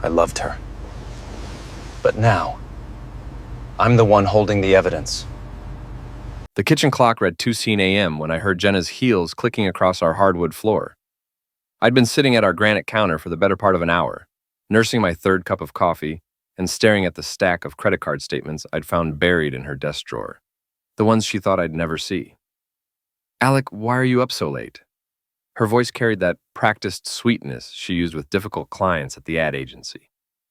I loved her. But now, I'm the one holding the evidence. The kitchen clock read 2:00 a.m. when I heard Jenna's heels clicking across our hardwood floor. I'd been sitting at our granite counter for the better part of an hour, nursing my third cup of coffee and staring at the stack of credit card statements I'd found buried in her desk drawer, the ones she thought I'd never see. "Alec, why are you up so late?" Her voice carried that practiced sweetness she used with difficult clients at the ad agency,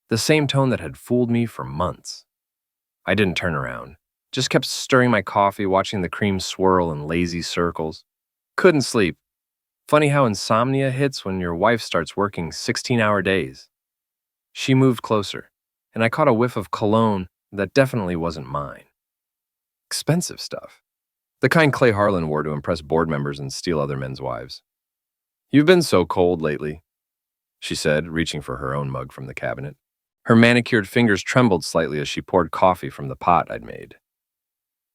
the same tone that had fooled me for months. I didn't turn around, just kept stirring my coffee, watching the cream swirl in lazy circles. Couldn't sleep. Funny how insomnia hits when your wife starts working 16-hour days. She moved closer, and I caught a whiff of cologne that definitely wasn't mine. Expensive stuff. The kind Clay Harlan wore to impress board members and steal other men's wives. "You've been so cold lately," she said, reaching for her own mug from the cabinet. Her manicured fingers trembled slightly as she poured coffee from the pot I'd made.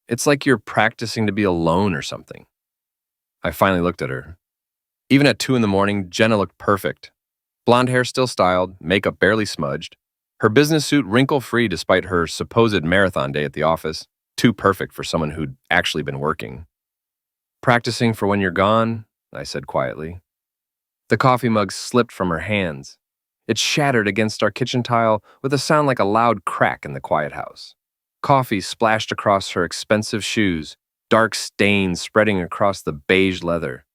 "It's like you're practicing to be alone or something." I finally looked at her. Even at 2 in the morning, Jenna looked perfect. Blonde hair still styled, makeup barely smudged, her business suit wrinkle-free despite her supposed marathon day at the office, too perfect for someone who'd actually been working. "Practicing for when you're gone," I said quietly. The coffee mug slipped from her hands. It shattered against our kitchen tile with a sound like a loud crack in the quiet house. Coffee splashed across her expensive shoes, dark stains spreading across the beige leather.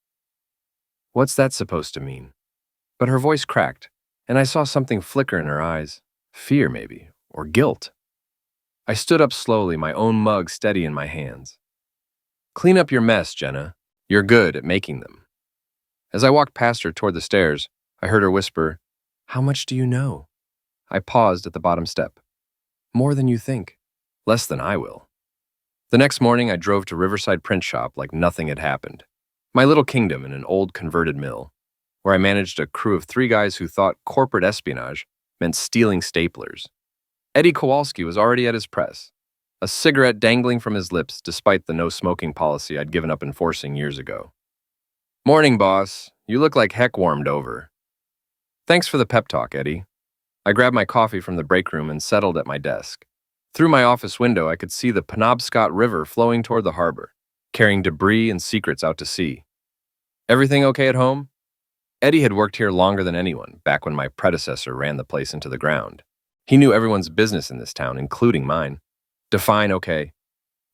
"What's that supposed to mean?" But her voice cracked, and I saw something flicker in her eyes. Fear, maybe, or guilt. I stood up slowly, my own mug steady in my hands. "Clean up your mess, Jenna. You're good at making them." As I walked past her toward the stairs, I heard her whisper, "How much do you know?" I paused at the bottom step. "More than you think. Less than I will." The next morning, I drove to Riverside Print Shop like nothing had happened. My little kingdom in an old converted mill, where I managed a crew of 3 guys who thought corporate espionage meant stealing staplers. Eddie Kowalski was already at his press, a cigarette dangling from his lips despite the no-smoking policy I'd given up enforcing years ago. "Morning, boss. You look like heck warmed over." "Thanks for the pep talk, Eddie." I grabbed my coffee from the break room and settled at my desk. Through my office window, I could see the Penobscot River flowing toward the harbor, carrying debris and secrets out to sea. "Everything okay at home?" Eddie had worked here longer than anyone, back when my predecessor ran the place into the ground. He knew everyone's business in this town, including mine. "Define okay."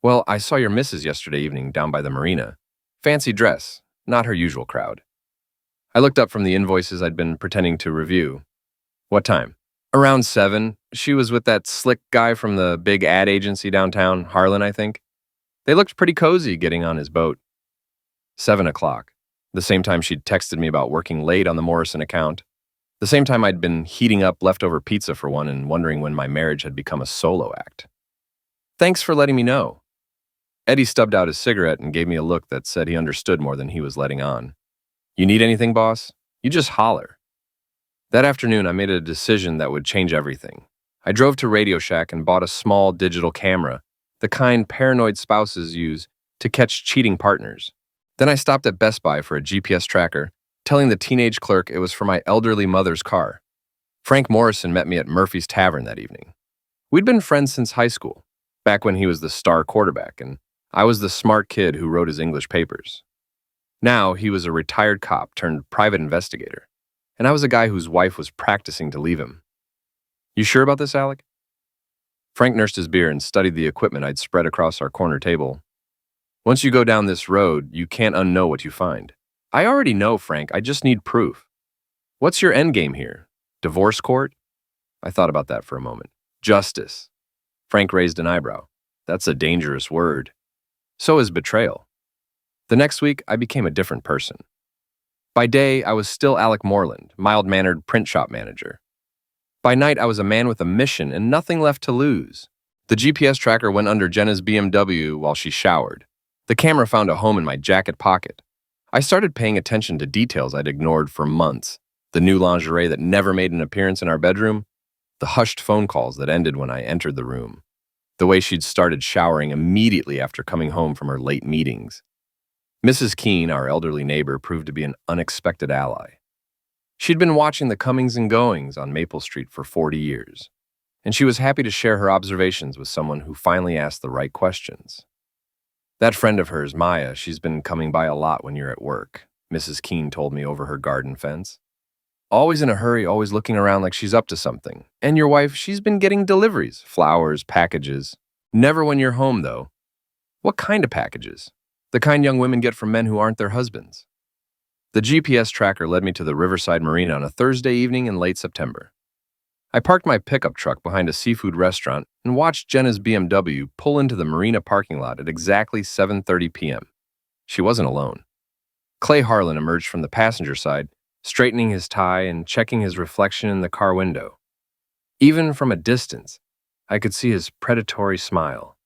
"Well, I saw your missus yesterday evening down by the marina. Fancy dress, not her usual crowd." I looked up from the invoices I'd been pretending to review. "What time?" "Around 7. She was with that slick guy from the big ad agency downtown, Harlan, I think. They looked pretty cozy getting on his boat." 7 o'clock. The same time she'd texted me about working late on the Morrison account. The same time I'd been heating up leftover pizza for one and wondering when my marriage had become a solo act. "Thanks for letting me know." Eddie stubbed out his cigarette and gave me a look that said he understood more than he was letting on. "You need anything, boss? You just holler." That afternoon, I made a decision that would change everything. I drove to Radio Shack and bought a small digital camera, the kind paranoid spouses use to catch cheating partners. Then I stopped at Best Buy for a GPS tracker, telling the teenage clerk it was for my elderly mother's car. Frank Morrison met me at Murphy's Tavern that evening. We'd been friends since high school, back when he was the star quarterback, and I was the smart kid who wrote his English papers. Now he was a retired cop turned private investigator, and I was a guy whose wife was practicing to leave him. "You sure about this, Alec?" Frank nursed his beer and studied the equipment I'd spread across our corner table. "Once you go down this road, you can't unknow what you find." "I already know, Frank. I just need proof." "What's your endgame here? Divorce court?" I thought about that for a moment. "Justice." Frank raised an eyebrow. "That's a dangerous word." "So is betrayal." The next week, I became a different person. By day, I was still Alec Moreland, mild-mannered print shop manager. By night, I was a man with a mission and nothing left to lose. The GPS tracker went under Jenna's BMW while she showered. The camera found a home in my jacket pocket. I started paying attention to details I'd ignored for months. The new lingerie that never made an appearance in our bedroom, the hushed phone calls that ended when I entered the room, the way she'd started showering immediately after coming home from her late meetings. Mrs. Keene, our elderly neighbor, proved to be an unexpected ally. She'd been watching the comings and goings on Maple Street for 40 years, and she was happy to share her observations with someone who finally asked the right questions. That friend of hers, Maya, she's been coming by a lot when you're at work, Mrs. Keene told me over her garden fence. Always in a hurry, always looking around like she's up to something. And your wife, she's been getting deliveries, flowers, packages. Never when you're home, though. What kind of packages? The kind young women get from men who aren't their husbands. The GPS tracker led me to the Riverside Marina on a Thursday evening in late September. I parked my pickup truck behind a seafood restaurant and watched Jenna's BMW pull into the marina parking lot at exactly 7:30 p.m. She wasn't alone. Clay Harlan emerged from the passenger side, straightening his tie and checking his reflection in the car window. Even from a distance, I could see his predatory smile.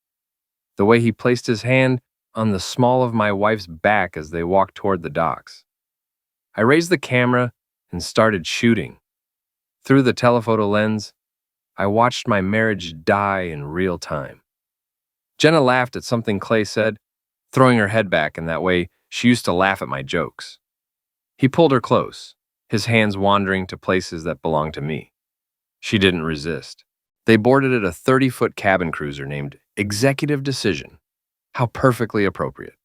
The way he placed his hand on the small of my wife's back as they walked toward the docks. I raised the camera and started shooting. Through the telephoto lens, I watched my marriage die in real time. Jenna laughed at something Clay said, throwing her head back in that way she used to laugh at my jokes. He pulled her close, his hands wandering to places that belonged to me. She didn't resist. They boarded at a 30-foot cabin cruiser named Executive Decision. How perfectly appropriate.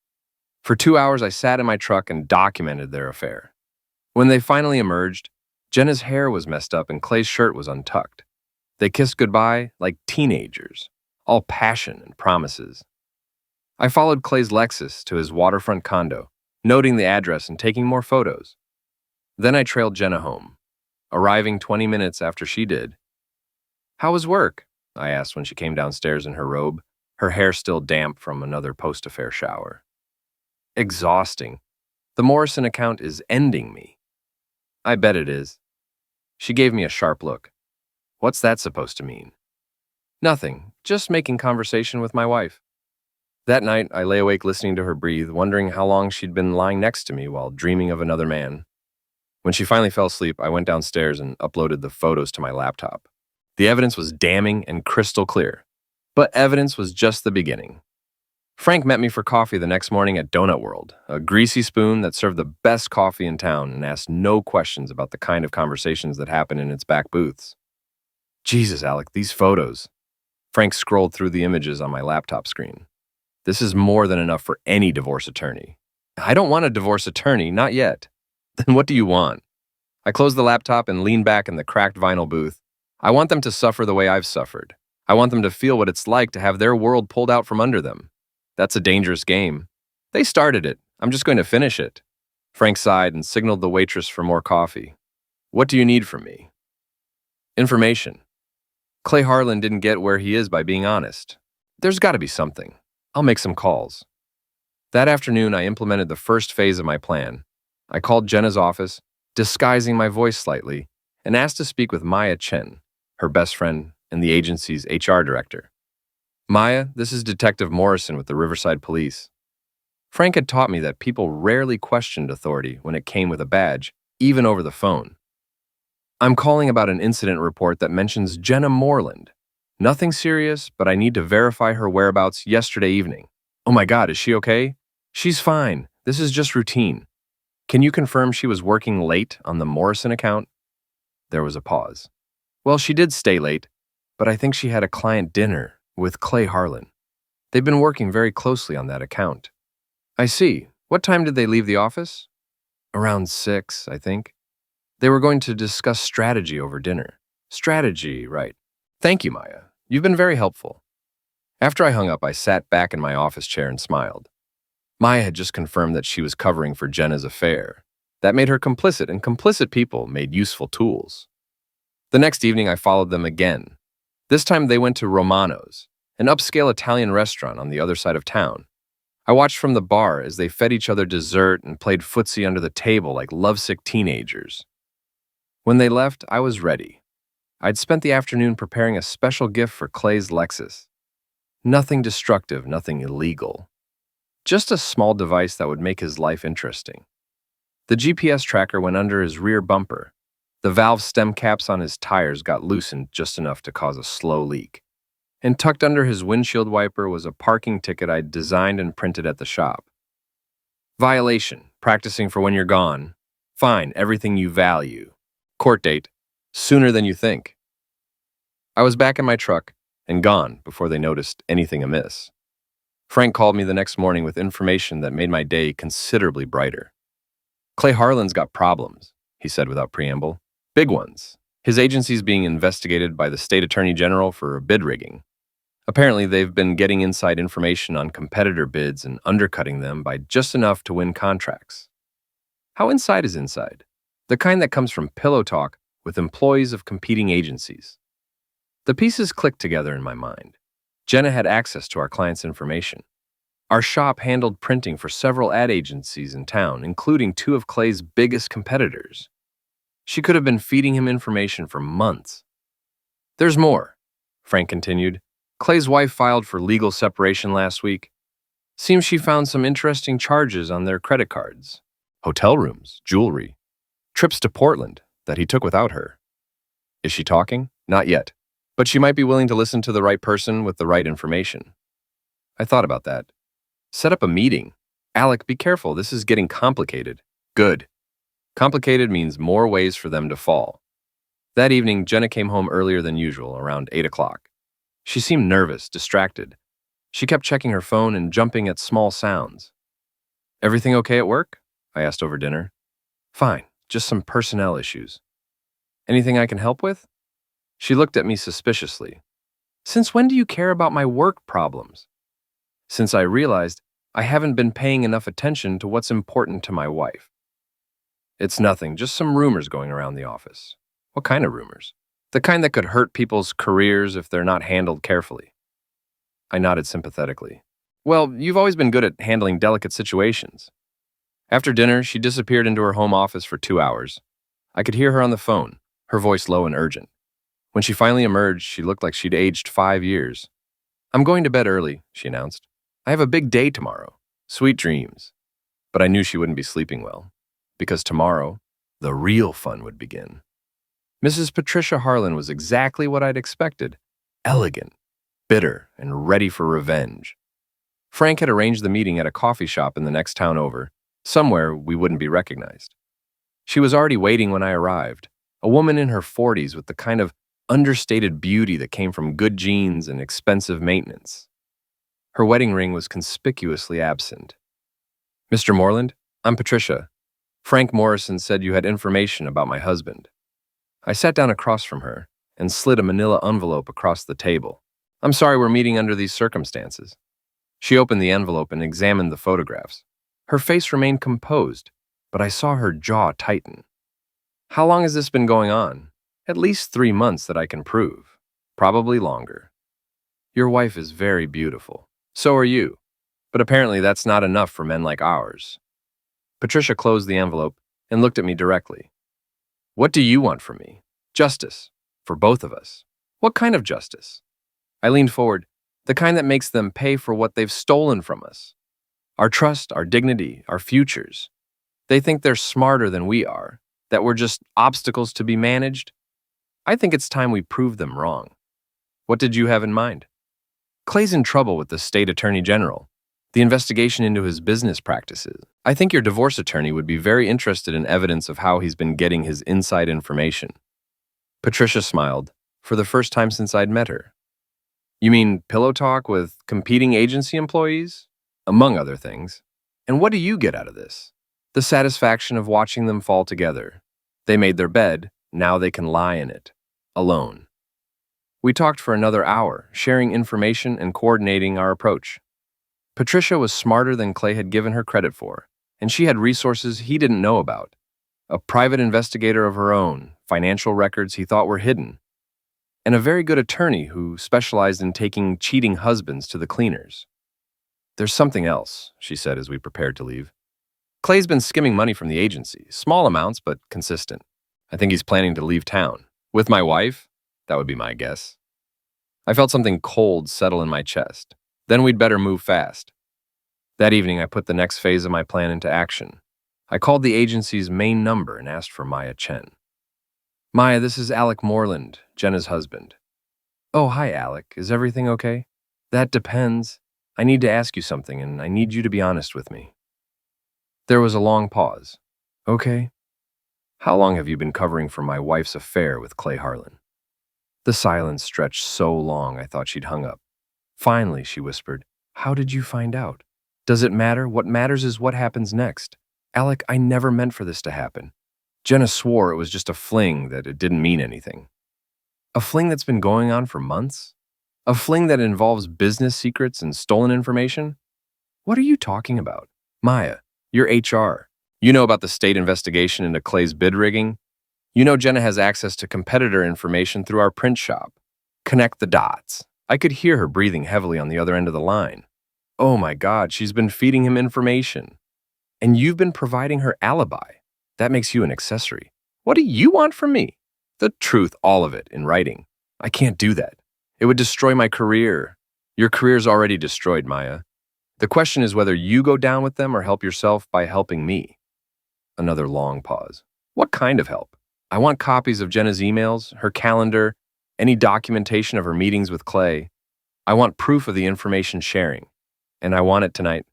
For 2 hours, I sat in my truck and documented their affair. When they finally emerged, Jenna's hair was messed up and Clay's shirt was untucked. They kissed goodbye like teenagers, all passion and promises. I followed Clay's Lexus to his waterfront condo, noting the address and taking more photos. Then I trailed Jenna home, arriving 20 minutes after she did. "How was work?" I asked when she came downstairs in her robe, her hair still damp from another post-affair shower. "Exhausting. The Morrison account is ending me." "I bet it is." She gave me a sharp look. "What's that supposed to mean?" "Nothing, just making conversation with my wife." That night, I lay awake listening to her breathe, wondering how long she'd been lying next to me while dreaming of another man. When she finally fell asleep, I went downstairs and uploaded the photos to my laptop. The evidence was damning and crystal clear. But evidence was just the beginning. Frank met me for coffee the next morning at Donut World, a greasy spoon that served the best coffee in town and asked no questions about the kind of conversations that happen in its back booths. "Jesus, Alec, these photos." Frank scrolled through the images on my laptop screen. "This is more than enough for any divorce attorney." "I don't want a divorce attorney, not yet." "Then what do you want?" I closed the laptop and leaned back in the cracked vinyl booth. "I want them to suffer the way I've suffered. I want them to feel what it's like to have their world pulled out from under them. That's a dangerous game. They started it. I'm just going to finish it." Frank sighed and signaled the waitress for more coffee. "What do you need from me?" "Information. Clay Harlan didn't get where he is by being honest. There's got to be something. I'll make some calls." That afternoon, I implemented the first phase of my plan. I called Jenna's office, disguising my voice slightly, and asked to speak with Maya Chen, her best friend and the agency's HR director. "Maya, this is Detective Morrison with the Riverside Police." Frank had taught me that people rarely questioned authority when it came with a badge, even over the phone. "I'm calling about an incident report that mentions Jenna Moreland. Nothing serious, but I need to verify her whereabouts yesterday evening." "Oh my God, is she okay?" "She's fine. This is just routine." "Can you confirm she was working late on the Morrison account?" There was a pause. "Well, she did stay late, but I think she had a client dinner with Clay Harlan. They've been working very closely on that account." "I see. What time did they leave the office?" "Around 6, I think. They were going to discuss strategy over dinner." "Strategy, right. Thank you, Maya. You've been very helpful." After I hung up, I sat back in my office chair and smiled. Maya had just confirmed that she was covering for Jenna's affair. That made her complicit, and complicit people made useful tools. The next evening, I followed them again. This time, they went to Romano's, an upscale Italian restaurant on the other side of town. I watched from the bar as they fed each other dessert and played footsie under the table like lovesick teenagers. When they left, I was ready. I'd spent the afternoon preparing a special gift for Clay's Lexus. Nothing destructive, nothing illegal. Just a small device that would make his life interesting. The GPS tracker went under his rear bumper. The valve stem caps on his tires got loosened just enough to cause a slow leak. And tucked under his windshield wiper was a parking ticket I'd designed and printed at the shop. "Violation, practicing for when you're gone. Fine, everything you value." Court date. Sooner than you think. I was back in my truck and gone before they noticed anything amiss. Frank called me the next morning with information that made my day considerably brighter. Clay Harlan's got problems, he said without preamble. Big ones. His agency's being investigated by the state attorney general for bid rigging. Apparently, they've been getting inside information on competitor bids and undercutting them by just enough to win contracts. How inside is inside? The kind that comes from pillow talk with employees of competing agencies. The pieces clicked together in my mind. Jenna had access to our client's information. Our shop handled printing for several ad agencies in town, including two of Clay's biggest competitors. She could have been feeding him information for months. There's more, Frank continued. Clay's wife filed for legal separation last week. Seems she found some interesting charges on their credit cards. Hotel rooms, jewelry, trips to Portland that he took without her. Is she talking? Not yet. But she might be willing to listen to the right person with the right information. I thought about that. Set up a meeting. Alec, be careful. This is getting complicated. Good. Complicated means more ways for them to fall. That evening, Jenna came home earlier than usual, around 8 o'clock. She seemed nervous, distracted. She kept checking her phone and jumping at small sounds. Everything okay at work? I asked over dinner. Fine, just some personnel issues. Anything I can help with? She looked at me suspiciously. Since when do you care about my work problems? Since I realized I haven't been paying enough attention to what's important to my wife. It's nothing, just some rumors going around the office. What kind of rumors? The kind that could hurt people's careers if they're not handled carefully. I nodded sympathetically. Well, you've always been good at handling delicate situations. After dinner, she disappeared into her home office for 2 hours. I could hear her on the phone, her voice low and urgent. When she finally emerged, she looked like she'd aged 5 years. I'm going to bed early, she announced. I have a big day tomorrow. Sweet dreams. But I knew she wouldn't be sleeping well, because tomorrow, the real fun would begin. Mrs. Patricia Harlan was exactly what I'd expected. Elegant, bitter, and ready for revenge. Frank had arranged the meeting at a coffee shop in the next town over, somewhere we wouldn't be recognized. She was already waiting when I arrived, a woman in her 40s with the kind of understated beauty that came from good genes and expensive maintenance. Her wedding ring was conspicuously absent. Mr. Moreland, I'm Patricia. Frank Morrison said you had information about my husband. I sat down across from her and slid a manila envelope across the table. I'm sorry we're meeting under these circumstances. She opened the envelope and examined the photographs. Her face remained composed, but I saw her jaw tighten. How long has this been going on? At least 3 months that I can prove. Probably longer. Your wife is very beautiful. So are you. But apparently that's not enough for men like ours. Patricia closed the envelope and looked at me directly. What do you want from me? Justice. For both of us. What kind of justice? I leaned forward. The kind that makes them pay for what they've stolen from us. Our trust, our dignity, our futures. They think they're smarter than we are, that we're just obstacles to be managed. I think it's time we prove them wrong. What did you have in mind? Clay's in trouble with the state attorney general. The investigation into his business practices. I think your divorce attorney would be very interested in evidence of how he's been getting his inside information. Patricia smiled, for the first time since I'd met her. You mean pillow talk with competing agency employees? Among other things. And what do you get out of this? The satisfaction of watching them fall together. They made their bed, now they can lie in it. Alone. We talked for another hour, sharing information and coordinating our approach. Patricia was smarter than Clay had given her credit for, and she had resources he didn't know about. A private investigator of her own, financial records he thought were hidden, and a very good attorney who specialized in taking cheating husbands to the cleaners. There's something else, she said as we prepared to leave. Clay's been skimming money from the agency, small amounts but consistent. I think he's planning to leave town. With my wife? That would be my guess. I felt something cold settle in my chest. Then we'd better move fast. That evening, I put the next phase of my plan into action. I called the agency's main number and asked for Maya Chen. Maya, this is Alec Moreland, Jenna's husband. Oh, hi, Alec. Is everything okay? That depends. I need to ask you something, and I need you to be honest with me. There was a long pause. Okay. How long have you been covering for my wife's affair with Clay Harlan? The silence stretched so long I thought she'd hung up. Finally, she whispered, how did you find out? Does it matter? What matters is what happens next. Alec, I never meant for this to happen. Jenna swore it was just a fling, that it didn't mean anything. A fling that's been going on for months? A fling that involves business secrets and stolen information? What are you talking about? Maya, you're HR. You know about the state investigation into Clay's bid rigging? You know Jenna has access to competitor information through our print shop. Connect the dots. I could hear her breathing heavily on the other end of the line. Oh my God, she's been feeding him information. And you've been providing her alibi. That makes you an accessory. What do you want from me? The truth, all of it, in writing. I can't do that. It would destroy my career. Your career's already destroyed, Maya. The question is whether you go down with them or help yourself by helping me. Another long pause. What kind of help? I want copies of Jenna's emails, her calendar, any documentation of her meetings with Clay. I want proof of the information sharing. And I want it tonight.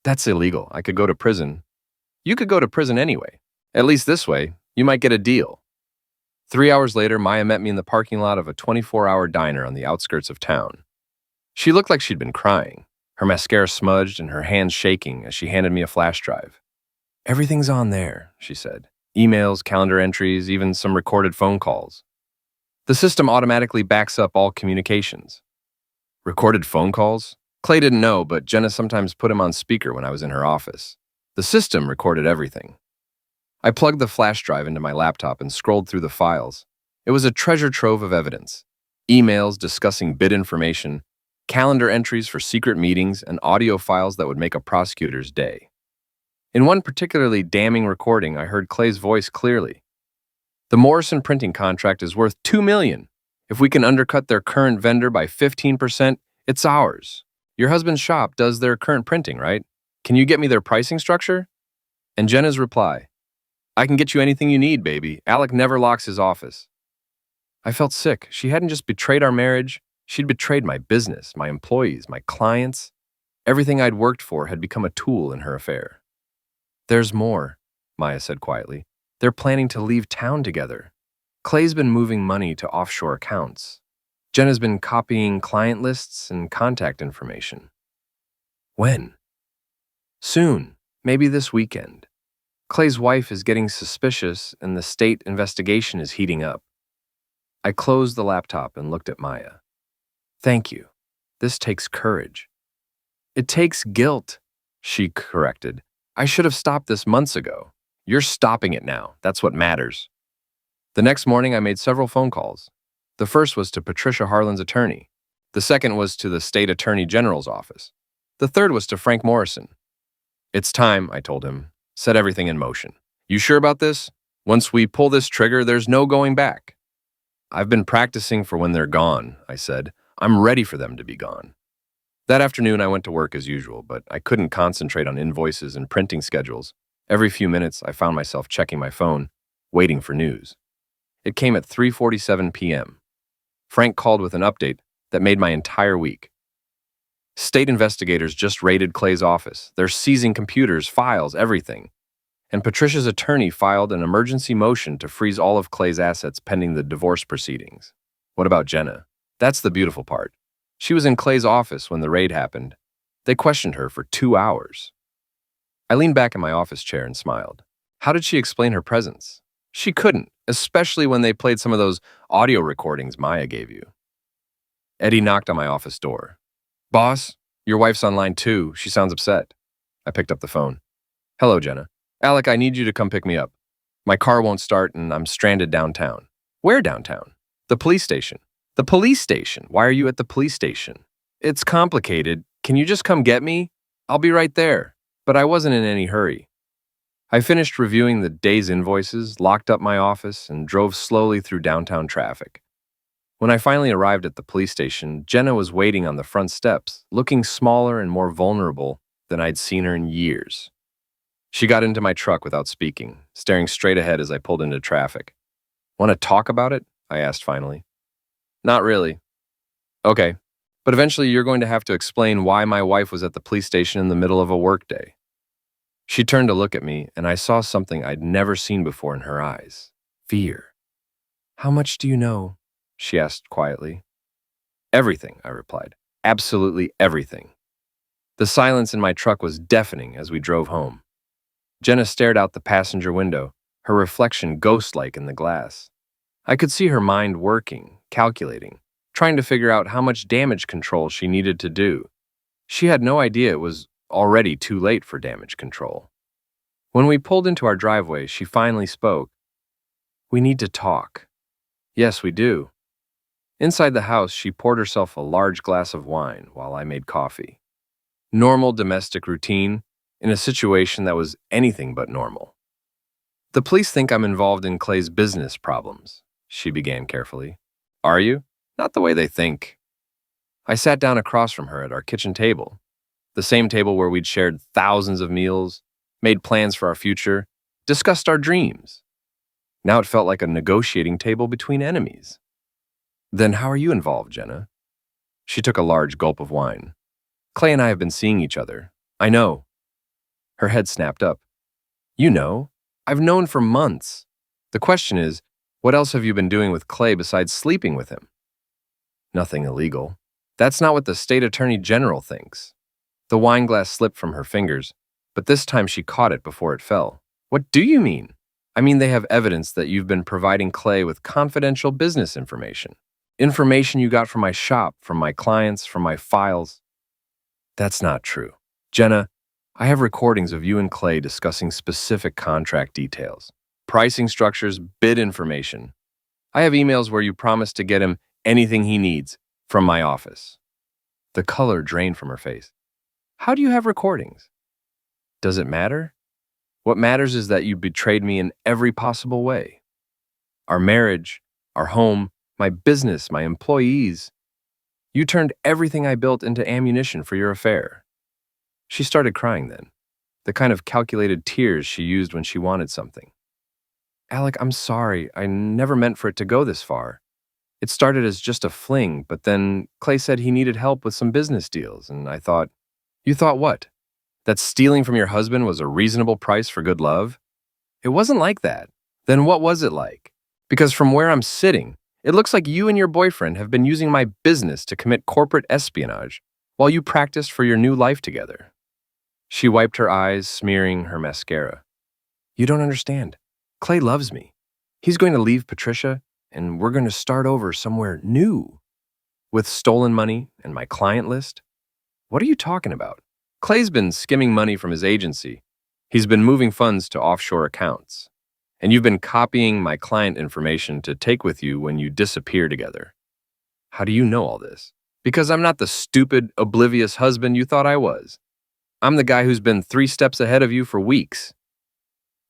That's illegal. I could go to prison. You could go to prison anyway. At least this way, you might get a deal. 3 hours later, Maya met me in the parking lot of a 24-hour diner on the outskirts of town. She looked like she'd been crying, her mascara smudged and her hands shaking as she handed me a flash drive. Everything's on there, she said. Emails, calendar entries, even some recorded phone calls. The system automatically backs up all communications. Recorded phone calls? Clay didn't know, but Jenna sometimes put him on speaker when I was in her office. The system recorded everything. I plugged the flash drive into my laptop and scrolled through the files. It was a treasure trove of evidence. Emails discussing bid information, calendar entries for secret meetings, and audio files that would make a prosecutor's day. In one particularly damning recording, I heard Clay's voice clearly. The Morrison printing contract is worth $2 million. If we can undercut their current vendor by 15%, it's ours. Your husband's shop does their current printing, right? Can you get me their pricing structure? And Jenna's reply, I can get you anything you need, baby. Alec never locks his office. I felt sick. She hadn't just betrayed our marriage, she'd betrayed my business, my employees, my clients. Everything I'd worked for had become a tool in her affair. There's more, Maya said quietly. They're planning to leave town together. Clay's been moving money to offshore accounts. Jenna's been copying client lists and contact information. When? Soon, maybe this weekend. Clay's wife is getting suspicious and the state investigation is heating up. I closed the laptop and looked at Maya. Thank you. This takes courage. It takes guilt, she corrected. I should have stopped this months ago. You're stopping it now. That's what matters. The next morning, I made several phone calls. The first was to Patricia Harlan's attorney. The second was to the state attorney general's office. The third was to Frank Morrison. It's time, I told him. Set everything in motion. You sure about this? Once we pull this trigger, there's no going back. I've been practicing for when they're gone, I said. I'm ready for them to be gone. That afternoon, I went to work as usual, but I couldn't concentrate on invoices and printing schedules. Every few minutes, I found myself checking my phone, waiting for news. It came at 3:47 p.m. Frank called with an update that made my entire week. State investigators just raided Clay's office. They're seizing computers, files, everything. And Patricia's attorney filed an emergency motion to freeze all of Clay's assets pending the divorce proceedings. What about Jenna? That's the beautiful part. She was in Clay's office when the raid happened. They questioned her for 2 hours. I leaned back in my office chair and smiled. How did she explain her presence? She couldn't, especially when they played some of those audio recordings Maya gave you. Eddie knocked on my office door. Boss, your wife's on line 2. She sounds upset. I picked up the phone. Hello, Jenna. Alec, I need you to come pick me up. My car won't start and I'm stranded downtown. Where downtown? The police station. The police station? Why are you at the police station? It's complicated. Can you just come get me? I'll be right there. But I wasn't in any hurry. I finished reviewing the day's invoices, locked up my office, and drove slowly through downtown traffic. When I finally arrived at the police station, Jenna was waiting on the front steps, looking smaller and more vulnerable than I'd seen her in years. She got into my truck without speaking, staring straight ahead as I pulled into traffic. Want to talk about it? I asked finally. Not really. Okay, but eventually you're going to have to explain why my wife was at the police station in the middle of a workday. She turned to look at me, and I saw something I'd never seen before in her eyes. Fear. How much do you know? She asked quietly. Everything, I replied. Absolutely everything. The silence in my truck was deafening as we drove home. Jenna stared out the passenger window, her reflection ghost-like in the glass. I could see her mind working, calculating, trying to figure out how much damage control she needed to do. She had no idea it was already too late for damage control. When we pulled into our driveway, she finally spoke. We need to talk. Yes, we do. Inside the house, she poured herself a large glass of wine while I made coffee. Normal domestic routine in a situation that was anything but normal. The police think I'm involved in Clay's business problems, she began carefully. Are you? Not the way they think. I sat down across from her at our kitchen table, the same table where we'd shared thousands of meals, made plans for our future, discussed our dreams. Now it felt like a negotiating table between enemies. Then how are you involved, Jenna? She took a large gulp of wine. Clay and I have been seeing each other. I know. Her head snapped up. You know? I've known for months. The question is, what else have you been doing with Clay besides sleeping with him? Nothing illegal. That's not what the state attorney general thinks. The wine glass slipped from her fingers, but this time she caught it before it fell. What do you mean? I mean they have evidence that you've been providing Clay with confidential business information. Information you got from my shop, from my clients, from my files. That's not true. Jenna, I have recordings of you and Clay discussing specific contract details, pricing structures, bid information. I have emails where you promised to get him anything he needs from my office. The color drained from her face. How do you have recordings? Does it matter? What matters is that you betrayed me in every possible way. Our marriage, our home, my business, my employees. You turned everything I built into ammunition for your affair. She started crying then, the kind of calculated tears she used when she wanted something. Alec, I'm sorry. I never meant for it to go this far. It started as just a fling, but then Clay said he needed help with some business deals, and I thought, you thought what? That stealing from your husband was a reasonable price for good love? It wasn't like that. Then what was it like? Because from where I'm sitting, it looks like you and your boyfriend have been using my business to commit corporate espionage while you practiced for your new life together. She wiped her eyes, smearing her mascara. You don't understand. Clay loves me. He's going to leave Patricia, and we're going to start over somewhere new. With stolen money and my client list? What are you talking about? Clay's been skimming money from his agency. He's been moving funds to offshore accounts. And you've been copying my client information to take with you when you disappear together. How do you know all this? Because I'm not the stupid, oblivious husband you thought I was. I'm the guy who's been 3 steps ahead of you for weeks.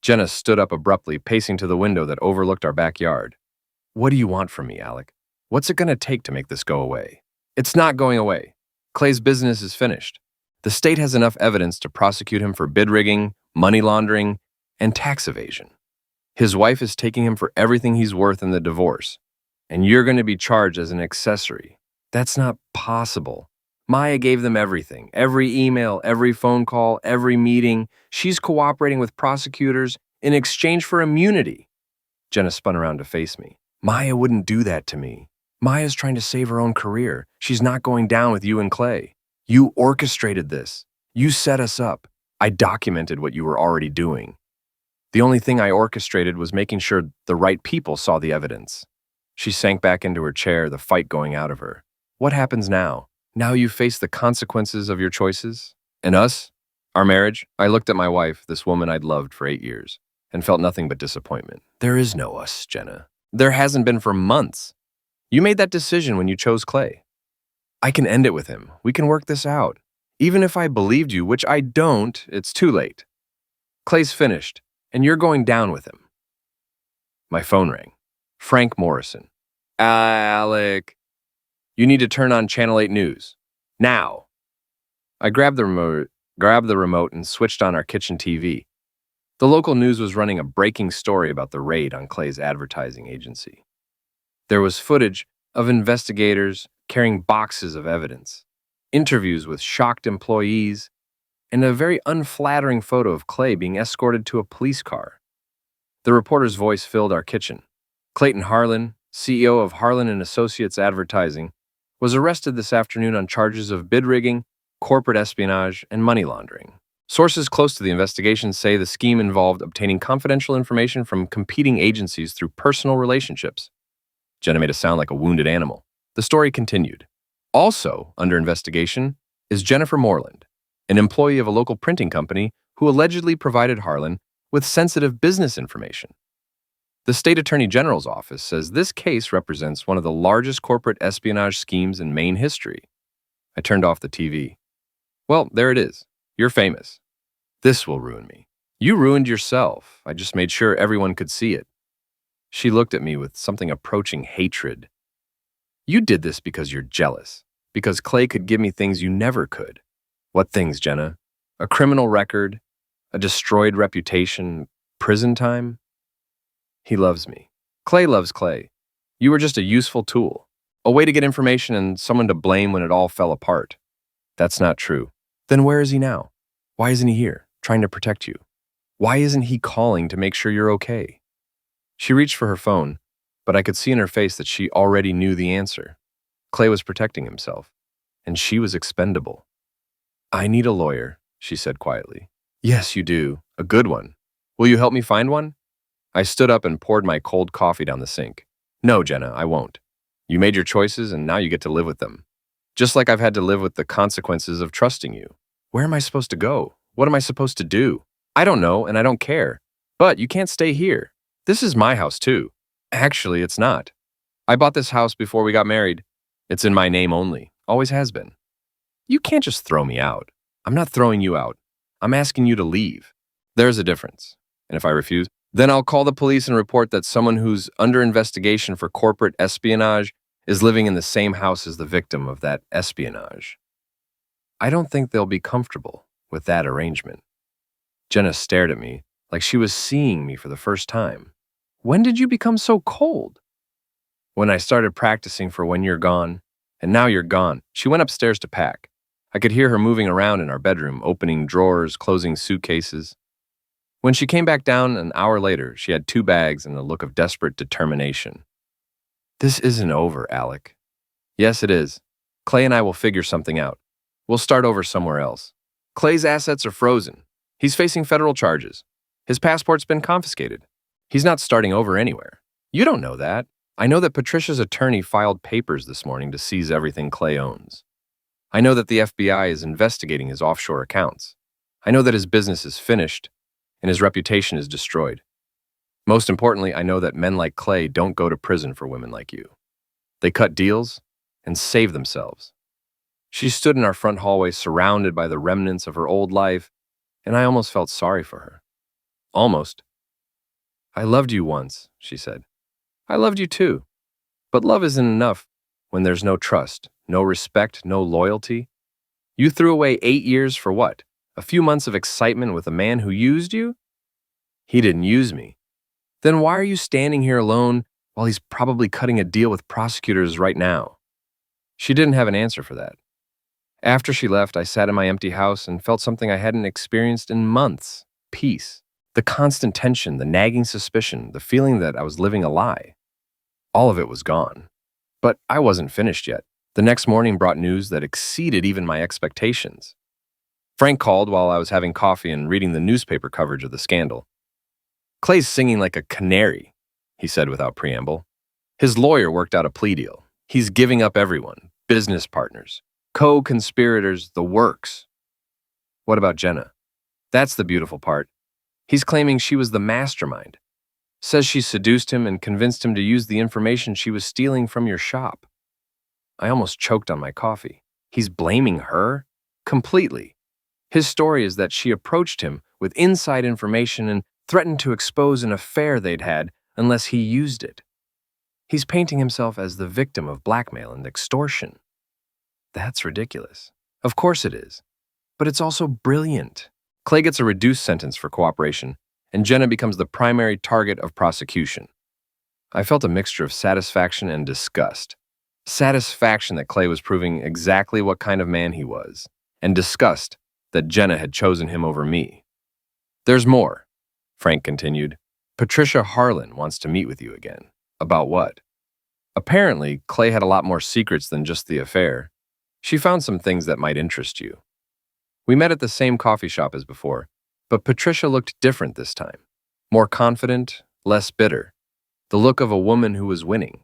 Jenna stood up abruptly, pacing to the window that overlooked our backyard. What do you want from me, Alec? What's it going to take to make this go away? It's not going away. Clay's business is finished. The state has enough evidence to prosecute him for bid rigging, money laundering, and tax evasion. His wife is taking him for everything he's worth in the divorce, and you're going to be charged as an accessory. That's not possible. Maya gave them everything, every email, every phone call, every meeting. She's cooperating with prosecutors in exchange for immunity. Jenna spun around to face me. Maya wouldn't do that to me. Maya's trying to save her own career. She's not going down with you and Clay. You orchestrated this. You set us up. I documented what you were already doing. The only thing I orchestrated was making sure the right people saw the evidence. She sank back into her chair, the fight going out of her. What happens now? Now you face the consequences of your choices? And us? Our marriage? I looked at my wife, this woman I'd loved for 8 years, and felt nothing but disappointment. There is no us, Jenna. There hasn't been for months. You made that decision when you chose Clay. I can end it with him. We can work this out. Even if I believed you, which I don't, it's too late. Clay's finished, and you're going down with him. My phone rang. Frank Morrison. Alec. You need to turn on Channel 8 News. Now. I grabbed the remote and switched on our kitchen TV. The local news was running a breaking story about the raid on Clay's advertising agency. There was footage of investigators carrying boxes of evidence, interviews with shocked employees, and a very unflattering photo of Clay being escorted to a police car. The reporter's voice filled our kitchen. Clayton Harlan, CEO of Harlan and Associates Advertising, was arrested this afternoon on charges of bid rigging, corporate espionage, and money laundering. Sources close to the investigation say the scheme involved obtaining confidential information from competing agencies through personal relationships. Jenna made it sound like a wounded animal. The story continued. Also under investigation is Jennifer Moreland, an employee of a local printing company who allegedly provided Harlan with sensitive business information. The State Attorney General's office says this case represents one of the largest corporate espionage schemes in Maine history. I turned off the TV. Well, there it is. You're famous. This will ruin me. You ruined yourself. I just made sure everyone could see it. She looked at me with something approaching hatred. You did this because you're jealous, because Clay could give me things you never could. What things, Jenna? A criminal record, a destroyed reputation, prison time? He loves me. Clay loves Clay. You were just a useful tool, a way to get information and someone to blame when it all fell apart. That's not true. Then where is he now? Why isn't he here, trying to protect you? Why isn't he calling to make sure you're okay? She reached for her phone, but I could see in her face that she already knew the answer. Clay was protecting himself, and she was expendable. I need a lawyer, she said quietly. Yes, you do. A good one. Will you help me find one? I stood up and poured my cold coffee down the sink. No, Jenna, I won't. You made your choices, and now you get to live with them. Just like I've had to live with the consequences of trusting you. Where am I supposed to go? What am I supposed to do? I don't know, and I don't care. But you can't stay here. This is my house, too. Actually, it's not. I bought this house before we got married. It's in my name only. Always has been. You can't just throw me out. I'm not throwing you out. I'm asking you to leave. There's a difference. And if I refuse, then I'll call the police and report that someone who's under investigation for corporate espionage is living in the same house as the victim of that espionage. I don't think they'll be comfortable with that arrangement. Jenna stared at me like she was seeing me for the first time. When did you become so cold? When I started practicing for when you're gone, and now you're gone. She went upstairs to pack. I could hear her moving around in our bedroom, opening drawers, closing suitcases. When she came back down an hour later, she had 2 bags and a look of desperate determination. This isn't over, Alec. Yes, it is. Clay and I will figure something out. We'll start over somewhere else. Clay's assets are frozen. He's facing federal charges. His passport's been confiscated. He's not starting over anywhere. You don't know that. I know that Patricia's attorney filed papers this morning to seize everything Clay owns. I know that the FBI is investigating his offshore accounts. I know that his business is finished and his reputation is destroyed. Most importantly, I know that men like Clay don't go to prison for women like you. They cut deals and save themselves. She stood in our front hallway surrounded by the remnants of her old life, and I almost felt sorry for her. Almost. I loved you once, she said. I loved you too. But love isn't enough when there's no trust, no respect, no loyalty. You threw away 8 years for what? A few months of excitement with a man who used you? He didn't use me. Then why are you standing here alone while he's probably cutting a deal with prosecutors right now? She didn't have an answer for that. After she left, I sat in my empty house and felt something I hadn't experienced in months. Peace. The constant tension, the nagging suspicion, the feeling that I was living a lie. All of it was gone. But I wasn't finished yet. The next morning brought news that exceeded even my expectations. Frank called while I was having coffee and reading the newspaper coverage of the scandal. Clay's singing like a canary, he said without preamble. His lawyer worked out a plea deal. He's giving up everyone, business partners, co-conspirators, the works. What about Jenna? That's the beautiful part. He's claiming she was the mastermind. Says she seduced him and convinced him to use the information she was stealing from your shop. I almost choked on my coffee. He's blaming her? Completely. His story is that she approached him with inside information and threatened to expose an affair they'd had unless he used it. He's painting himself as the victim of blackmail and extortion. That's ridiculous. Of course it is. But it's also brilliant. Clay gets a reduced sentence for cooperation, and Jenna becomes the primary target of prosecution. I felt a mixture of satisfaction and disgust. Satisfaction that Clay was proving exactly what kind of man he was, and disgust that Jenna had chosen him over me. There's more, Frank continued. Patricia Harlan wants to meet with you again. About what? Apparently, Clay had a lot more secrets than just the affair. She found some things that might interest you. We met at the same coffee shop as before, but Patricia looked different this time. More confident, less bitter. The look of a woman who was winning.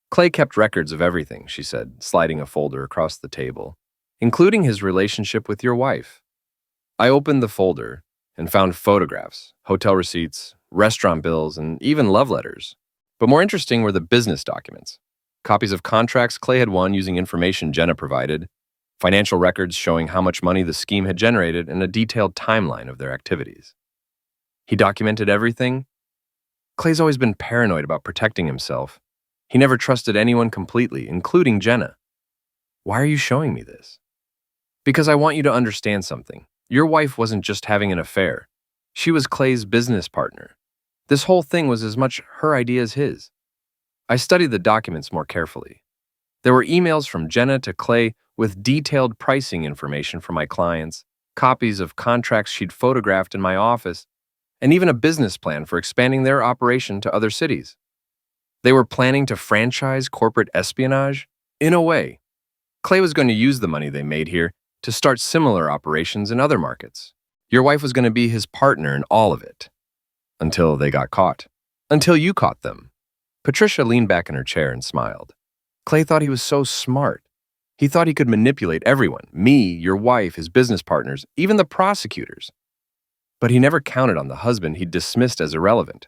Clay kept records of everything, she said, sliding a folder across the table, including his relationship with your wife. I opened the folder and found photographs, hotel receipts, restaurant bills, and even love letters. But more interesting were the business documents. Copies of contracts Clay had won using information Jenna provided, financial records showing how much money the scheme had generated, and a detailed timeline of their activities. He documented everything. Clay's always been paranoid about protecting himself. He never trusted anyone completely, including Jenna. Why are you showing me this? Because I want you to understand something. Your wife wasn't just having an affair. She was Clay's business partner. This whole thing was as much her idea as his. I studied the documents more carefully. There were emails from Jenna to Clay with detailed pricing information for my clients, copies of contracts she'd photographed in my office, and even a business plan for expanding their operation to other cities. They were planning to franchise corporate espionage? In a way, Clay was going to use the money they made here to start similar operations in other markets. Your wife was going to be his partner in all of it. Until they got caught. Until you caught them. Patricia leaned back in her chair and smiled. Clay thought he was so smart. He thought he could manipulate everyone, me, your wife, his business partners, even the prosecutors. But he never counted on the husband he'd dismissed as irrelevant.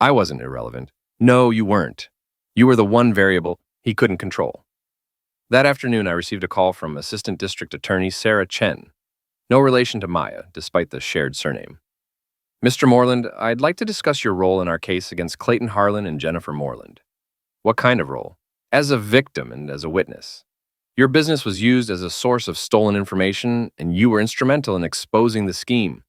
I wasn't irrelevant. No, you weren't. You were the one variable he couldn't control. That afternoon, I received a call from Assistant District Attorney Sarah Chen. No relation to Maya, despite the shared surname. Mr. Moreland, I'd like to discuss your role in our case against Clayton Harlan and Jennifer Moreland. What kind of role? As a victim and as a witness. Your business was used as a source of stolen information, and you were instrumental in exposing the scheme.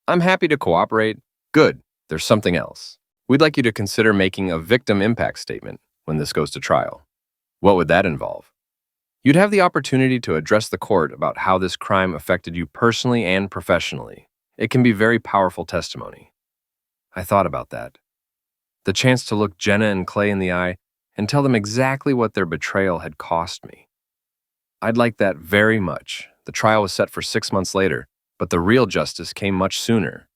I'm happy to cooperate. Good. There's something else. We'd like you to consider making a victim impact statement when this goes to trial. What would that involve? You'd have the opportunity to address the court about how this crime affected you personally and professionally. It can be very powerful testimony. I thought about that. The chance to look Jenna and Clay in the eye and tell them exactly what their betrayal had cost me. I'd like that very much. The trial was set for 6 months later, but the real justice came much sooner.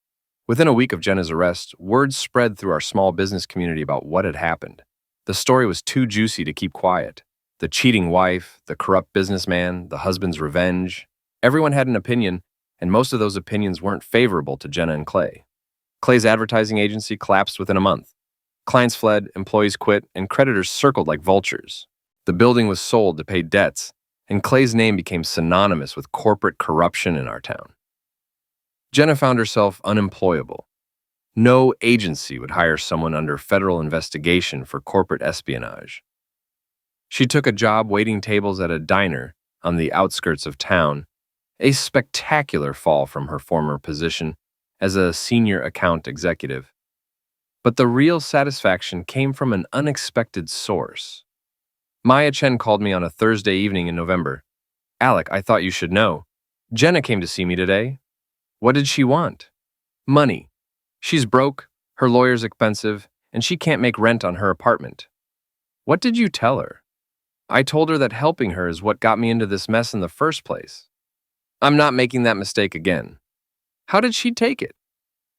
Within a week of Jenna's arrest, word spread through our small business community about what had happened. The story was too juicy to keep quiet. The cheating wife, the corrupt businessman, the husband's revenge. Everyone had an opinion, and most of those opinions weren't favorable to Jenna and Clay. Clay's advertising agency collapsed within a month. Clients fled, employees quit, and creditors circled like vultures. The building was sold to pay debts, and Clay's name became synonymous with corporate corruption in our town. Jenna found herself unemployable. No agency would hire someone under federal investigation for corporate espionage. She took a job waiting tables at a diner on the outskirts of town, a spectacular fall from her former position as a senior account executive. But the real satisfaction came from an unexpected source. Maya Chen called me on a Thursday evening in November. Alec, I thought you should know. Jenna came to see me today. What did she want? Money. She's broke, her lawyer's expensive, and she can't make rent on her apartment. What did you tell her? I told her that helping her is what got me into this mess in the first place. I'm not making that mistake again. How did she take it?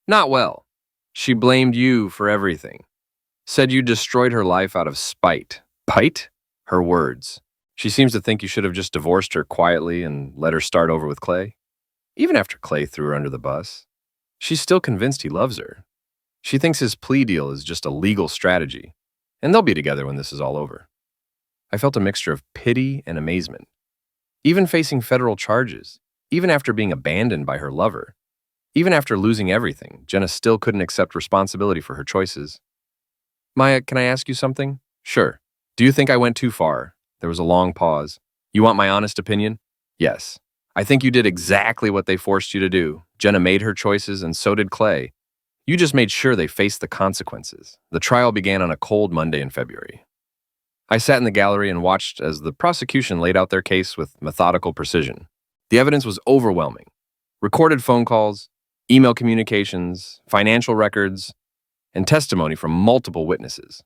Not well. She blamed you for everything. Said you destroyed her life out of spite. Spite? Her words. She seems to think you should have just divorced her quietly and let her start over with Clay. Even after Clay threw her under the bus, she's still convinced he loves her. She thinks his plea deal is just a legal strategy, and they'll be together when this is all over. I felt a mixture of pity and amazement. Even facing federal charges, even after being abandoned by her lover, even after losing everything, Jenna still couldn't accept responsibility for her choices. Maya, can I ask you something? Sure. Do you think I went too far? There was a long pause. You want my honest opinion? Yes. I think you did exactly what they forced you to do. Jenna made her choices, and so did Clay. You just made sure they faced the consequences. The trial began on a cold Monday in February. I sat in the gallery and watched as the prosecution laid out their case with methodical precision. The evidence was overwhelming. Recorded phone calls, email communications, financial records, and testimony from multiple witnesses.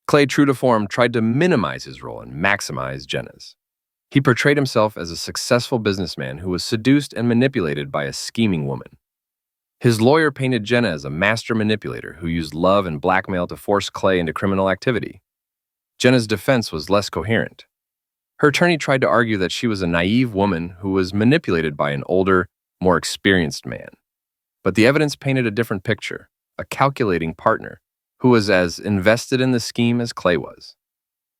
Clay, true to form, tried to minimize his role and maximize Jenna's. He portrayed himself as a successful businessman who was seduced and manipulated by a scheming woman. His lawyer painted Jenna as a master manipulator who used love and blackmail to force Clay into criminal activity. Jenna's defense was less coherent. Her attorney tried to argue that she was a naive woman who was manipulated by an older, more experienced man. But the evidence painted a different picture, a calculating partner who was as invested in the scheme as Clay was.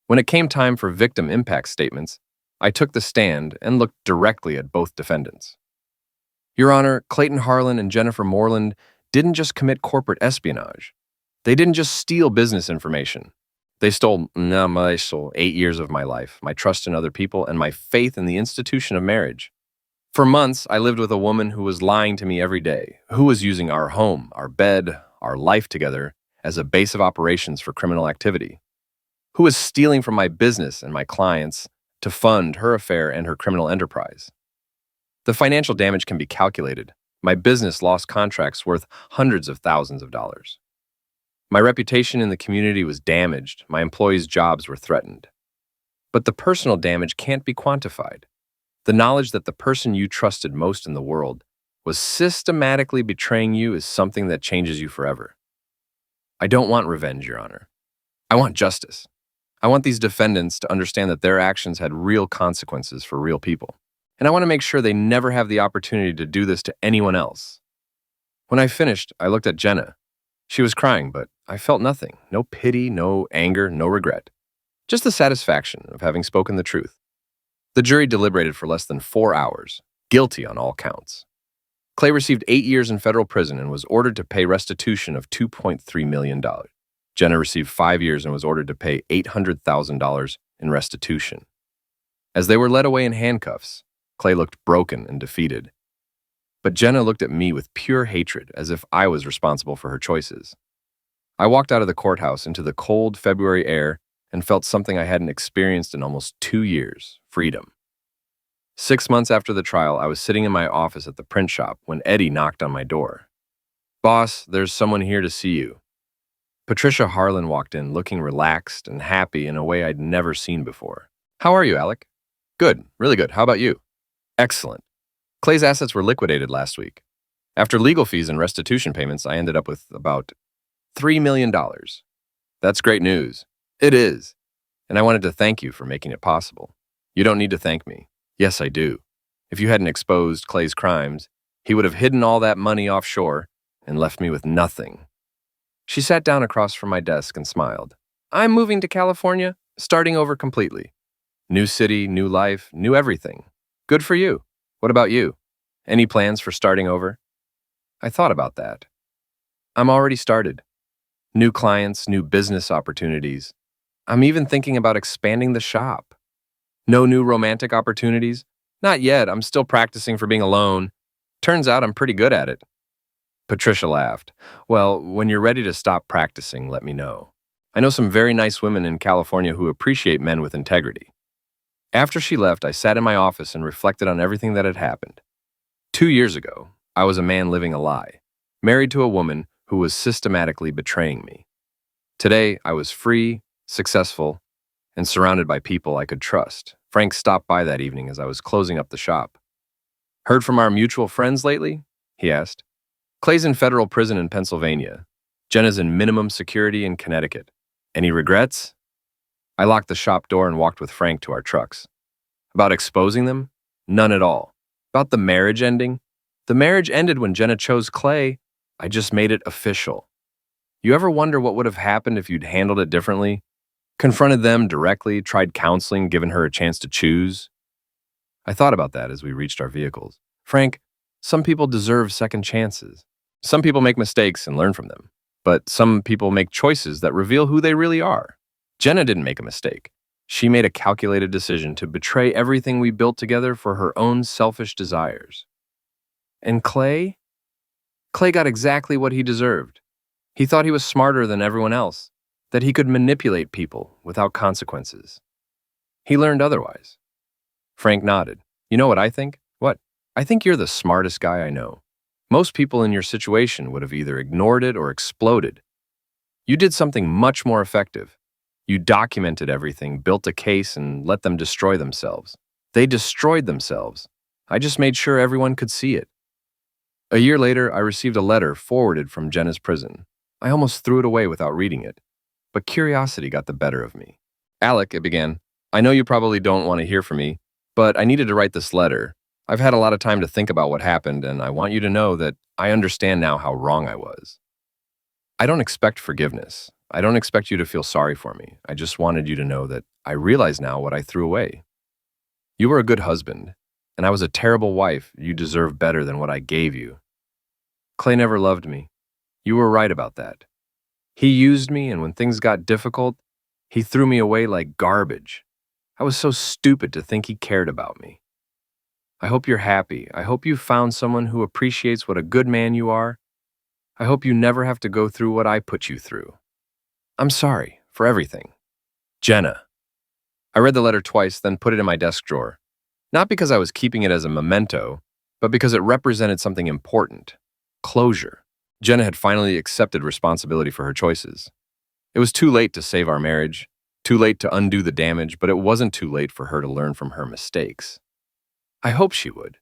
When it came time for victim impact statements, I took the stand and looked directly at both defendants. Your Honor, Clayton Harlan and Jennifer Moreland didn't just commit corporate espionage. They didn't just steal business information. They stole 8 years of my life, my trust in other people, and my faith in the institution of marriage. For months, I lived with a woman who was lying to me every day, who was using our home, our bed, our life together as a base of operations for criminal activity, who was stealing from my business and my clients to fund her affair and her criminal enterprise. The financial damage can be calculated. My business lost contracts worth hundreds of thousands of dollars. My reputation in the community was damaged. My employees' jobs were threatened. But the personal damage can't be quantified. The knowledge that the person you trusted most in the world was systematically betraying you is something that changes you forever. I don't want revenge, Your Honor. I want justice. I want these defendants to understand that their actions had real consequences for real people. And I want to make sure they never have the opportunity to do this to anyone else. When I finished, I looked at Jenna. She was crying, but I felt nothing. No pity, no anger, no regret. Just the satisfaction of having spoken the truth. The jury deliberated for less than 4 hours, guilty on all counts. Clay received 8 years in federal prison and was ordered to pay restitution of $2.3 million. Jenna received 5 years and was ordered to pay $800,000 in restitution. As they were led away in handcuffs, Clay looked broken and defeated. But Jenna looked at me with pure hatred, as if I was responsible for her choices. I walked out of the courthouse into the cold February air and felt something I hadn't experienced in almost 2 years: freedom. 6 months after the trial, I was sitting in my office at the print shop when Eddie knocked on my door. "Boss, there's someone here to see you." Patricia Harlan walked in, looking relaxed and happy in a way I'd never seen before. "How are you, Alec?" "Good, really good. How about you?" "Excellent. Clay's assets were liquidated last week. After legal fees and restitution payments, I ended up with about $3 million. That's great news." "It is. And I wanted to thank you for making it possible." "You don't need to thank me." "Yes, I do. If you hadn't exposed Clay's crimes, he would have hidden all that money offshore and left me with nothing." She sat down across from my desk and smiled. "I'm moving to California, starting over completely. New city, new life, new everything. Good for you. What about you? Any plans for starting over?" I thought about that. I'm already started. New clients, new business opportunities. I'm even thinking about expanding the shop. No new romantic opportunities? Not yet. I'm still practicing for being alone. Turns out I'm pretty good at it. Patricia laughed. "Well, when you're ready to stop practicing, let me know. I know some very nice women in California who appreciate men with integrity." After she left, I sat in my office and reflected on everything that had happened. 2 years ago, I was a man living a lie, married to a woman who was systematically betraying me. Today, I was free, successful, and surrounded by people I could trust. Frank stopped by that evening as I was closing up the shop. "Heard from our mutual friends lately?" he asked. "Clay's in federal prison in Pennsylvania. Jenna's in minimum security in Connecticut. Any regrets?" I locked the shop door and walked with Frank to our trucks. About exposing them? None at all. About the marriage ending? The marriage ended when Jenna chose Clay. I just made it official. You ever wonder what would have happened if you'd handled it differently? Confronted them directly, tried counseling, given her a chance to choose? I thought about that as we reached our vehicles. Frank, some people deserve second chances. Some people make mistakes and learn from them. But some people make choices that reveal who they really are. Jenna didn't make a mistake. She made a calculated decision to betray everything we built together for her own selfish desires. And Clay? Clay got exactly what he deserved. He thought he was smarter than everyone else, that he could manipulate people without consequences. He learned otherwise. Frank nodded. "You know what I think?" "What?" I think you're the smartest guy I know. Most people in your situation would have either ignored it or exploded. You did something much more effective. You documented everything, built a case, and let them destroy themselves. They destroyed themselves. I just made sure everyone could see it. A year later, I received a letter forwarded from Jenna's prison. I almost threw it away without reading it, but curiosity got the better of me. Alec, it began, I know you probably don't want to hear from me, but I needed to write this letter. I've had a lot of time to think about what happened, and I want you to know that I understand now how wrong I was. I don't expect forgiveness. I don't expect you to feel sorry for me. I just wanted you to know that I realize now what I threw away. You were a good husband, and I was a terrible wife. You deserve better than what I gave you. Clay never loved me. You were right about that. He used me, and when things got difficult, he threw me away like garbage. I was so stupid to think he cared about me. I hope you're happy. I hope you found someone who appreciates what a good man you are. I hope you never have to go through what I put you through. I'm sorry for everything. Jenna. I read the letter twice, then put it in my desk drawer. Not because I was keeping it as a memento, but because it represented something important. Closure. Jenna had finally accepted responsibility for her choices. It was too late to save our marriage, too late to undo the damage, but it wasn't too late for her to learn from her mistakes. I hope she would.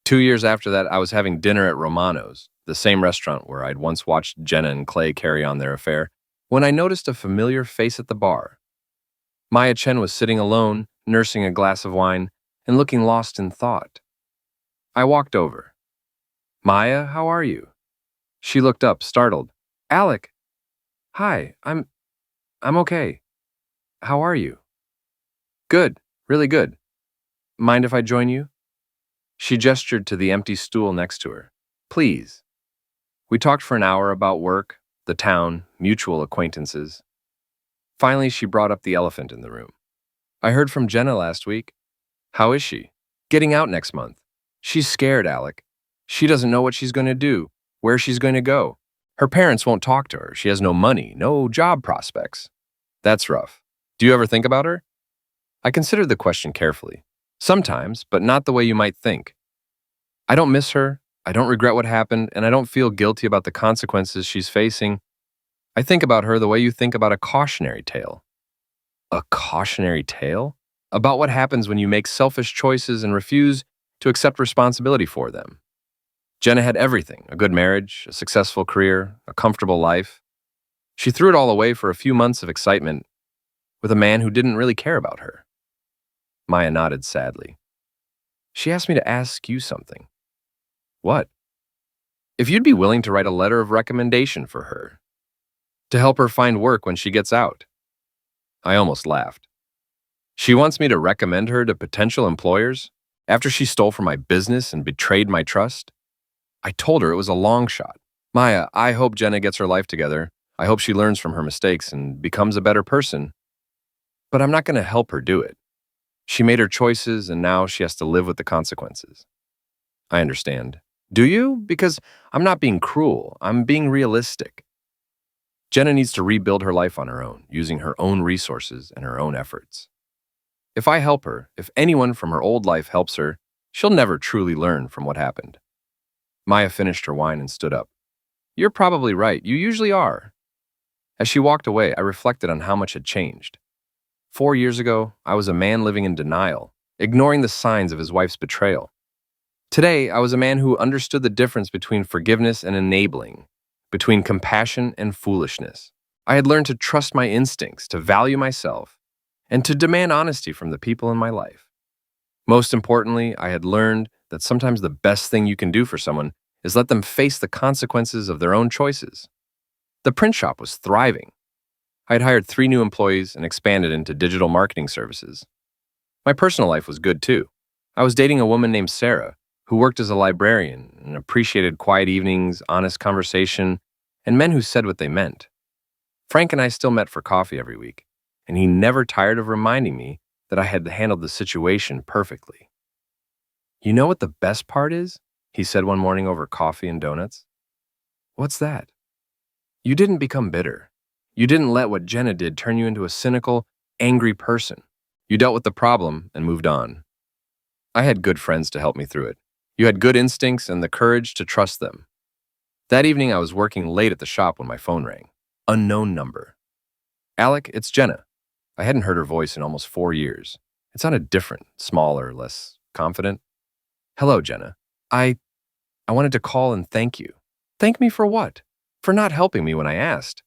2 years after that, I was having dinner at Romano's, the same restaurant where I'd once watched Jenna and Clay carry on their affair, when I noticed a familiar face at the bar. Maya Chen was sitting alone, nursing a glass of wine, and looking lost in thought. I walked over. Maya, how are you? She looked up, startled. Alec. Hi, I'm okay. How are you? Good, really good. Mind if I join you? She gestured to the empty stool next to her. Please. We talked for an hour about work, the town, mutual acquaintances. Finally, she brought up the elephant in the room. I heard from Jenna last week. How is she? Getting out next month. She's scared, Alec. She doesn't know what she's going to do, where she's going to go. Her parents won't talk to her. She has no money, no job prospects. That's rough. Do you ever think about her? I considered the question carefully. Sometimes, but not the way you might think. I don't miss her, I don't regret what happened, and I don't feel guilty about the consequences she's facing. I think about her the way you think about a cautionary tale. A cautionary tale? About what happens when you make selfish choices and refuse to accept responsibility for them. Jenna had everything, a good marriage, a successful career, a comfortable life. She threw it all away for a few months of excitement with a man who didn't really care about her. Maya nodded sadly. She asked me to ask you something. What? If you'd be willing to write a letter of recommendation for her, to help her find work when she gets out. I almost laughed. She wants me to recommend her to potential employers after she stole from my business and betrayed my trust? I told her it was a long shot. Maya, I hope Jenna gets her life together. I hope she learns from her mistakes and becomes a better person. But I'm not going to help her do it. She made her choices, and now she has to live with the consequences. I understand. Do you? Because I'm not being cruel. I'm being realistic. Jenna needs to rebuild her life on her own, using her own resources and her own efforts. If I help her, if anyone from her old life helps her, she'll never truly learn from what happened. Maya finished her wine and stood up. You're probably right. You usually are. As she walked away, I reflected on how much had changed. 4 years ago, I was a man living in denial, ignoring the signs of his wife's betrayal. Today, I was a man who understood the difference between forgiveness and enabling, between compassion and foolishness. I had learned to trust my instincts, to value myself, and to demand honesty from the people in my life. Most importantly, I had learned that sometimes the best thing you can do for someone is let them face the consequences of their own choices. The print shop was thriving. I had hired 3 new employees and expanded into digital marketing services. My personal life was good too. I was dating a woman named Sarah, who worked as a librarian and appreciated quiet evenings, honest conversation, and men who said what they meant. Frank and I still met for coffee every week, and he never tired of reminding me that I had handled the situation perfectly. You know what the best part is? He said one morning over coffee and donuts. What's that? You didn't become bitter. You didn't let what Jenna did turn you into a cynical, angry person. You dealt with the problem and moved on. I had good friends to help me through it. You had good instincts and the courage to trust them. That evening, I was working late at the shop when my phone rang. Unknown number. Alec, it's Jenna. I hadn't heard her voice in almost 4 years. It sounded different, smaller, less confident. Hello, Jenna. I wanted to call and thank you. Thank me for what? For not helping me when I asked.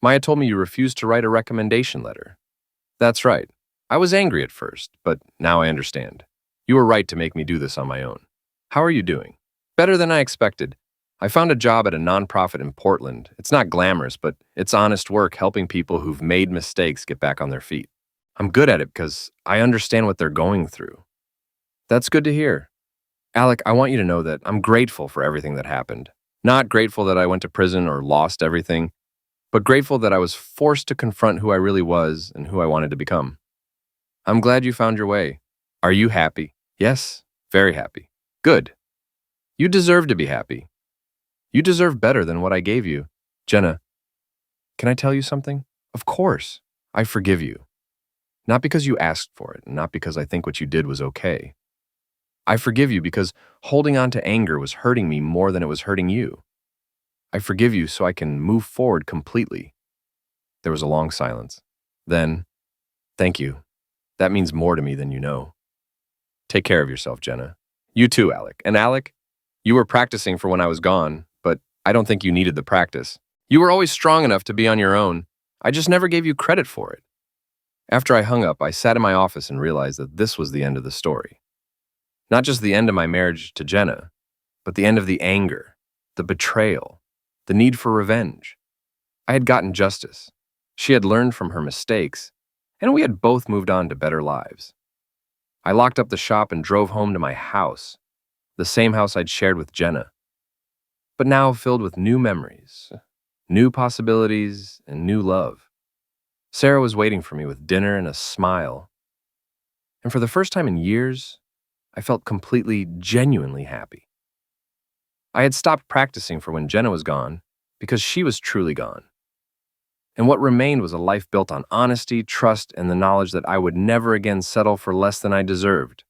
Maya told me you refused to write a recommendation letter. That's right. I was angry at first, but now I understand. You were right to make me do this on my own. How are you doing? Better than I expected. I found a job at a nonprofit in Portland. It's not glamorous, but it's honest work helping people who've made mistakes get back on their feet. I'm good at it because I understand what they're going through. That's good to hear. Alec, I want you to know that I'm grateful for everything that happened. Not grateful that I went to prison or lost everything, but grateful that I was forced to confront who I really was and who I wanted to become. I'm glad you found your way. Are you happy? Yes, very happy. Good. You deserve to be happy. You deserve better than what I gave you. Jenna, can I tell you something? Of course. I forgive you. Not because you asked for it, and not because I think what you did was okay. I forgive you because holding on to anger was hurting me more than it was hurting you. I forgive you so I can move forward completely. There was a long silence. Then, thank you. That means more to me than you know. Take care of yourself, Jenna. You too, Alec. And Alec, you were practicing for when I was gone, but I don't think you needed the practice. You were always strong enough to be on your own. I just never gave you credit for it. After I hung up, I sat in my office and realized that this was the end of the story. Not just the end of my marriage to Jenna, but the end of the anger, the betrayal, the need for revenge. I had gotten justice. She had learned from her mistakes, and we had both moved on to better lives. I locked up the shop and drove home to my house, the same house I'd shared with Jenna, but now filled with new memories, new possibilities, and new love. Sarah was waiting for me with dinner and a smile, and for the first time in years, I felt completely, genuinely happy. I had stopped practicing for when Jenna was gone because she was truly gone. And what remained was a life built on honesty, trust, and the knowledge that I would never again settle for less than I deserved.